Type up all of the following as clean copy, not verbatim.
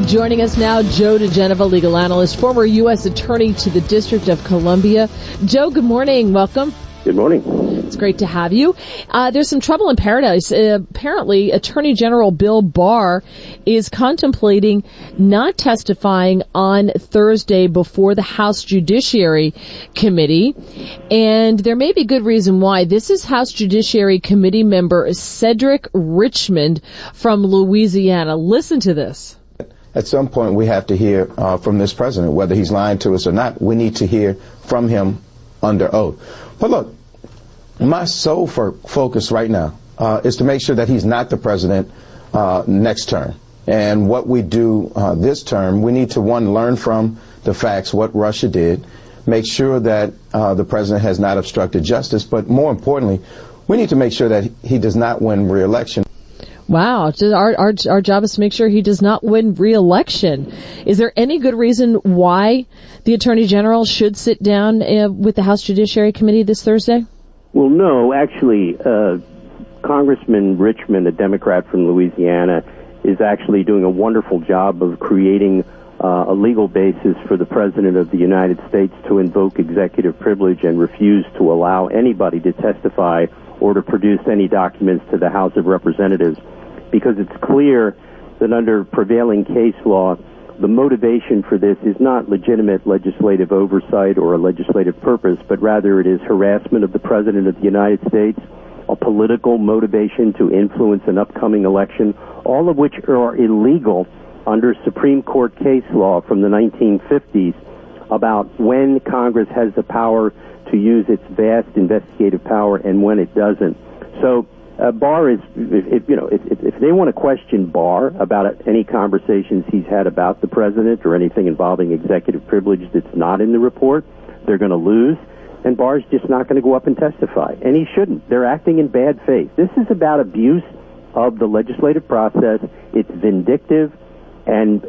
Joining us now, Joe diGenova, legal analyst, former U.S. attorney to the District of Columbia. Joe, good morning. Welcome. Good morning. It's great to have you. There's some trouble in paradise. Apparently, Attorney General Bill Barr is contemplating not testifying on Thursday before the House Judiciary Committee. And there may be good reason why. This is House Judiciary Committee member Cedric Richmond from Louisiana. Listen to this. At some point, we have to hear from this president, whether he's lying to us or not. We need to hear from him under oath. But look, my sole focus right now is to make sure that he's not the president next term. And what we do this term, we need to, one, learn from the facts, what Russia did, make sure that the president has not obstructed justice, but more importantly, we need to make sure that he does not win re-election. Wow. Our job is to make sure he does not win re-election. Is there any good reason why the Attorney General should sit down with the House Judiciary Committee this Thursday? Well, no, actually, Congressman Richmond, a Democrat from Louisiana, is actually doing a wonderful job of creating a legal basis for the President of the United States to invoke executive privilege and refuse to allow anybody to testify or to produce any documents to the House of Representatives, because it's clear that under prevailing case law, the motivation for this is not legitimate legislative oversight or a legislative purpose, but rather it is harassment of the President of the United States, a political motivation to influence an upcoming election, all of which are illegal under Supreme Court case law from the 1950s about when Congress has the power to use its vast investigative power and when it doesn't. So Barr is, if they want to question Barr about any conversations he's had about the president or anything involving executive privilege that's not in the report, they're going to lose. And Barr's just not going to go up and testify. And he shouldn't. They're acting in bad faith. This is about abuse of the legislative process. It's vindictive. And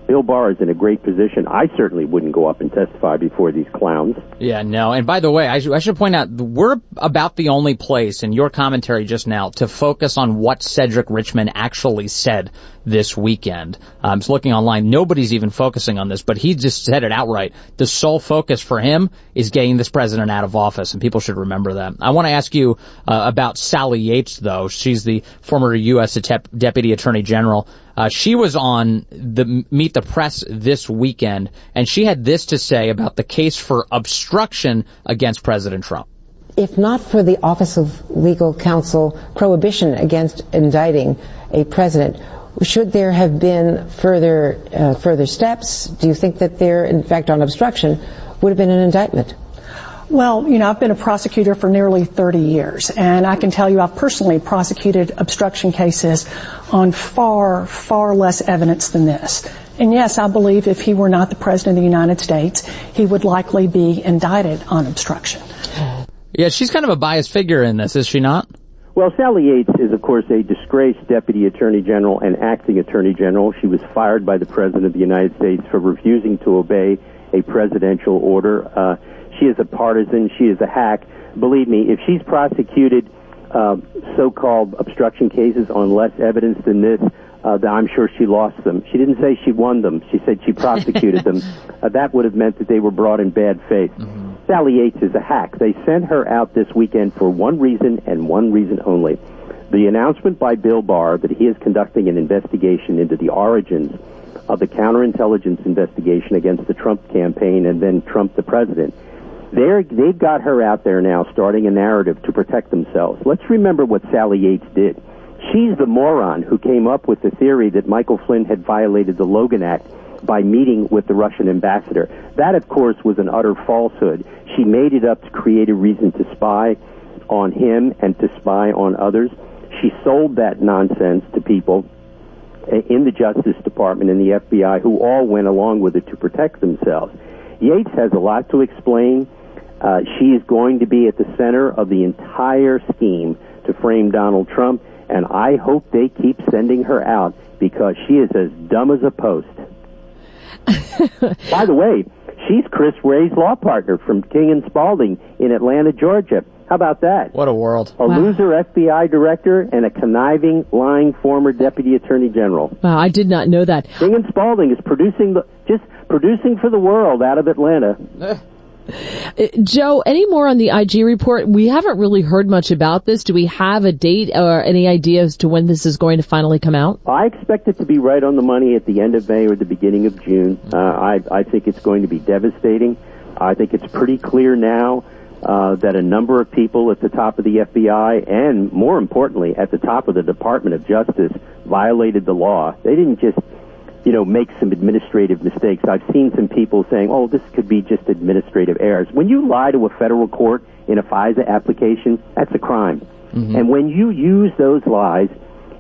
Bill Barr is in a great position. I certainly wouldn't go up and testify before these clowns. Yeah, no. And by the way, I should point out, we're about the only place in your commentary just now to focus on what Cedric Richmond actually said this weekend. I was looking online. Nobody's even focusing on this, but he just said it outright. The sole focus for him is getting this president out of office, and people should remember that. I want to ask you about Sally Yates, though. She's the former U.S. Deputy Attorney General. She was on the Meet the Press this weekend, and she had this to say about the case for obstruction against President Trump. If not for the Office of Legal Counsel prohibition against indicting a president, should there have been further steps? Do you think that there, in fact, on obstruction, would have been an indictment? Well, I've been a prosecutor for nearly 30 years, and I can tell you I've personally prosecuted obstruction cases on far, far less evidence than this. And yes, I believe if he were not the President of the United States, he would likely be indicted on obstruction. Yeah, she's kind of a biased figure in this, is she not? Well, Sally Yates is, of course, a disgraced Deputy Attorney General and acting Attorney General. She was fired by the President of the United States for refusing to obey a presidential order. She is a partisan. She is a hack. Believe me, if she's prosecuted so-called obstruction cases on less evidence than this, I'm sure she lost them. She didn't say she won them. She said she prosecuted them. That would have meant that they were brought in bad faith. Mm-hmm. Sally Yates is a hack. They sent her out this weekend for one reason and one reason only. The announcement by Bill Barr that he is conducting an investigation into the origins of the counterintelligence investigation against the Trump campaign and then Trump the president. They've got her out there now starting a narrative to protect themselves. Let's remember what Sally Yates did. She's the moron who came up with the theory that Michael Flynn had violated the Logan Act by meeting with the Russian ambassador. That, of course, was an utter falsehood. She made it up to create a reason to spy on him and to spy on others. She sold that nonsense to people in the Justice Department and the FBI who all went along with it to protect themselves. Yates has a lot to explain. She is going to be at the center of the entire scheme to frame Donald Trump, and I hope they keep sending her out because she is as dumb as a post. By the way, she's Chris Wray's law partner from King and Spalding in Atlanta, Georgia. How about that? What a world. A loser FBI director and a conniving, lying former deputy attorney general. Wow, I did not know that. King and Spalding is producing for the world out of Atlanta. Joe, any more on the IG report? We haven't really heard much about this. Do we have a date or any idea as to when this is going to finally come out? I expect it to be right on the money at the end of May or the beginning of June. I think it's going to be devastating. I think it's pretty clear now that a number of people at the top of the FBI and, more importantly, at the top of the Department of Justice violated the law. They didn't just make some administrative mistakes. I've seen some people saying, oh, this could be just administrative errors. When you lie to a federal court in a FISA application, that's a crime. Mm-hmm. And when you use those lies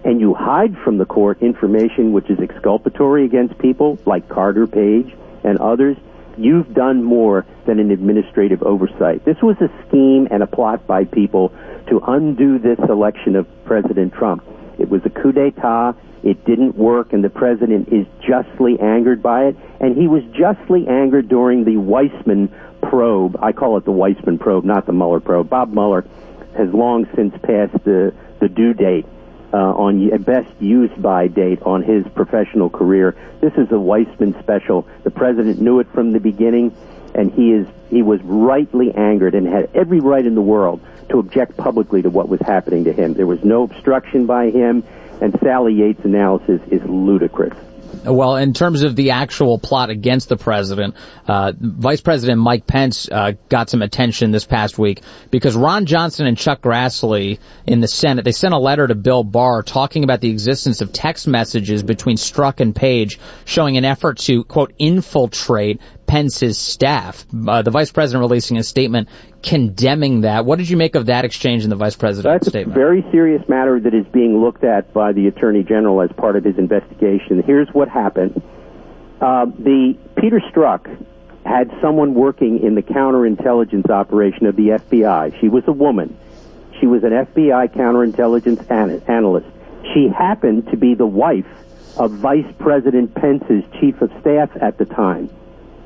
and you hide from the court information which is exculpatory against people like Carter Page and others, you've done more than an administrative oversight. This was a scheme and a plot by people to undo this election of President Trump. It was a coup d'etat. It didn't work, and the president is justly angered by it. And he was justly angered during the Weissman probe. I call it the Weissman probe, not the Mueller probe. Bob Mueller has long since passed the due date on best used by date on his professional career. This is a Weissman special. The president knew it from the beginning, and he was rightly angered and had every right in the world to object publicly to what was happening to him. There was no obstruction by him, and Sally Yates' analysis is ludicrous. Well, in terms of the actual plot against the president, Vice President Mike Pence got some attention this past week because Ron Johnson and Chuck Grassley in the Senate, they sent a letter to Bill Barr talking about the existence of text messages between Strzok and Page showing an effort to, quote, infiltrate Pence's staff. The vice president releasing a statement condemning that. What did you make of that exchange in the vice president's statement? That's a very serious matter that is being looked at by the attorney general as part of his investigation. Here's what happened. Peter Strzok had someone working in the counterintelligence operation of the FBI. She was a woman. She was an FBI counterintelligence analyst. She happened to be the wife of Vice President Pence's chief of staff at the time.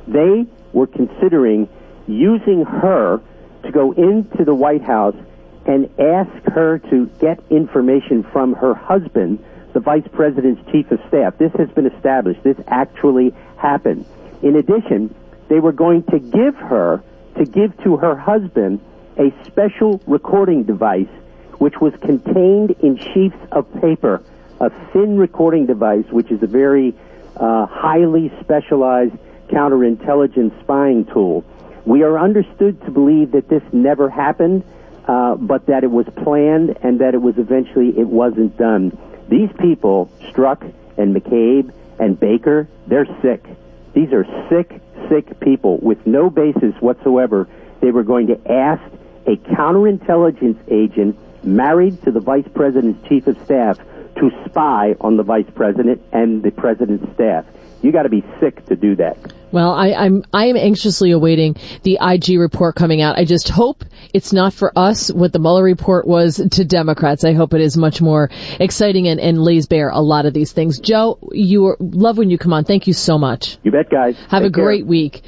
They were considering using her to go into the White House and ask her to get information from her husband, the vice president's chief of staff. This has been established. This actually happened. In addition, they were going to give to her husband a special recording device which was contained in sheets of paper, a thin recording device which is a very highly specialized counterintelligence spying tool. We are understood to believe that this never happened, but that it was planned and that it wasn't done. These people, Strzok and McCabe and Baker, they're sick. These are sick people with no basis whatsoever. They were going to ask a counterintelligence agent married to the vice president's chief of staff to spy on the vice president and the president's staff. You got to be sick to do that. Well, I am anxiously awaiting the IG report coming out. I just hope it's not for us what the Mueller report was to Democrats. I hope it is much more exciting and lays bare a lot of these things. Joe, love when you come on. Thank you so much. You bet, guys. Have a great week.